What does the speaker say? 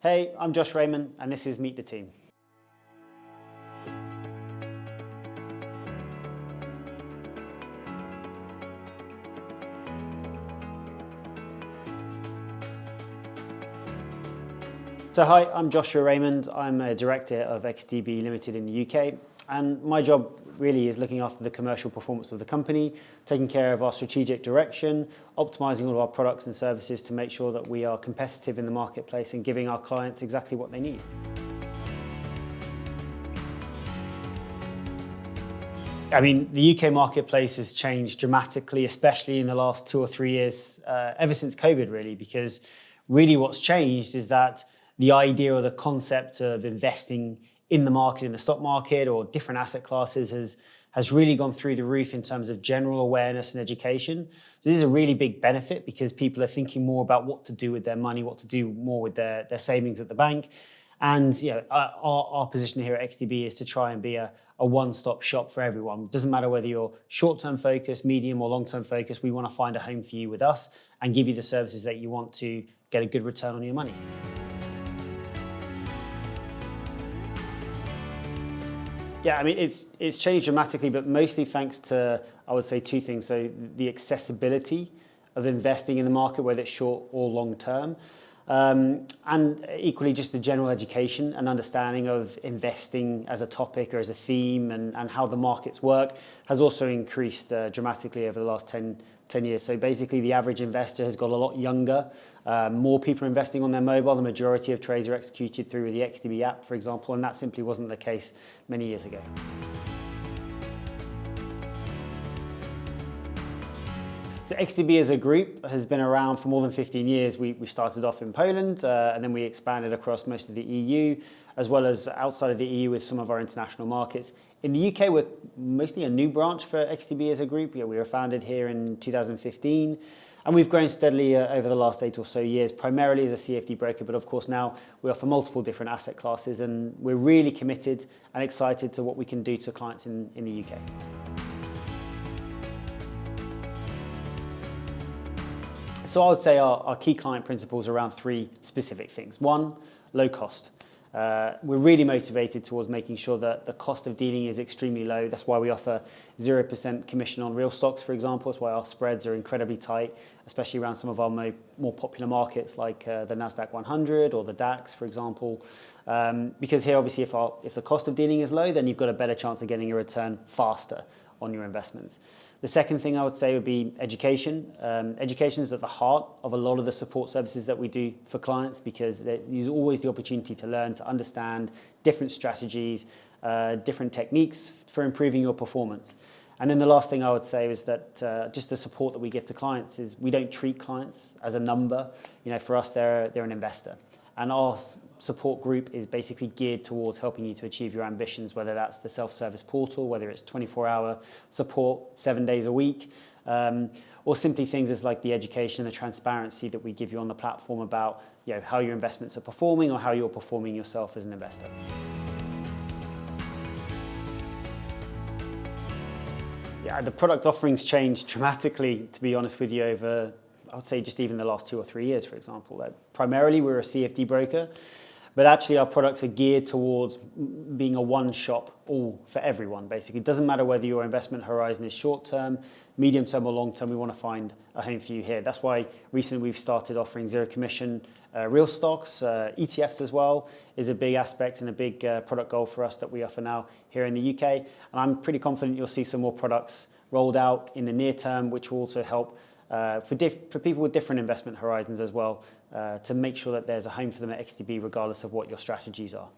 Hey, I'm Josh Raymond, and this is Meet the Team. So hi, I'm Joshua Raymond. I'm a Director of XTB Limited in the UK, and my job really is looking after the commercial performance of the company, taking care of our strategic direction, optimizing all of our products and services to make sure that we are competitive in the marketplace and giving our clients exactly what they need. I mean, the UK marketplace has changed dramatically, especially in the last 2 or 3 years, ever since COVID really, because really what's changed is that the idea or the concept of investing in the market, in the stock market or different asset classes has really gone through the roof in terms of general awareness and education. So this is a really big benefit because people are thinking more about what to do with their money, what to do more with their savings at the bank. And our position here at XTB is to try and be a one-stop shop for everyone. It doesn't matter whether you're short-term focused, medium or long-term focused, we want to find a home for you with us and give you the services that you want to get a good return on your money. Yeah, I mean, it's changed dramatically, but mostly thanks to, I would say, 2 things. So the accessibility of investing in the market, whether it's short or long term, and equally just the general education and understanding of investing as a topic or as a theme and how the markets work has also increased dramatically over the last 10 years. So basically the average investor has got a lot younger, more people are investing on their mobile. The majority of trades are executed through the XTB app, for example, and that simply wasn't the case many years ago. So XTB as a group has been around for more than 15 years. We started off in Poland and then we expanded across most of the EU, as well as outside of the EU with some of our international markets. In the UK, we're mostly a new branch for XTB as a group. We were founded here in 2015, and we've grown steadily over the last 8 or so years, primarily as a CFD broker, but of course now we offer multiple different asset classes, and we're really committed and excited to what we can do to clients in the UK. So I would say our key client principles are around 3 specific things. 1, low cost. We're really motivated towards making sure that the cost of dealing is extremely low. That's why we offer 0% commission on real stocks, for example. That's why our spreads are incredibly tight, especially around some of our more popular markets like the NASDAQ 100 or the DAX, for example. Because here, obviously, if the cost of dealing is low, then you've got a better chance of getting a return faster on your investments. The second thing I would say would be education. Education is at the heart of a lot of the support services that we do for clients because there's always the opportunity to learn, to understand different strategies, different techniques for improving your performance. And then the last thing I would say is that just the support that we give to clients is we don't treat clients as a number. For us, they're an investor. And our support group is basically geared towards helping you to achieve your ambitions, whether that's the self-service portal, whether it's 24-hour support 7 days a week, or simply things as like the education and the transparency that we give you on the platform about how your investments are performing or how you're performing yourself as an investor. Yeah, the product offerings changed dramatically, to be honest with you, over I would say just even the last 2 or 3 years, for example. Primarily, we're a CFD broker, but actually our products are geared towards being a one-shop all for everyone, basically. It doesn't matter whether your investment horizon is short-term, medium-term or long-term, we want to find a home for you here. That's why recently we've started offering zero commission real stocks, ETFs as well is a big aspect and a big product goal for us that we offer now here in the UK. And I'm pretty confident you'll see some more products rolled out in the near term, which will also help for people with different investment horizons as well, to make sure that there's a home for them at XTB regardless of what your strategies are.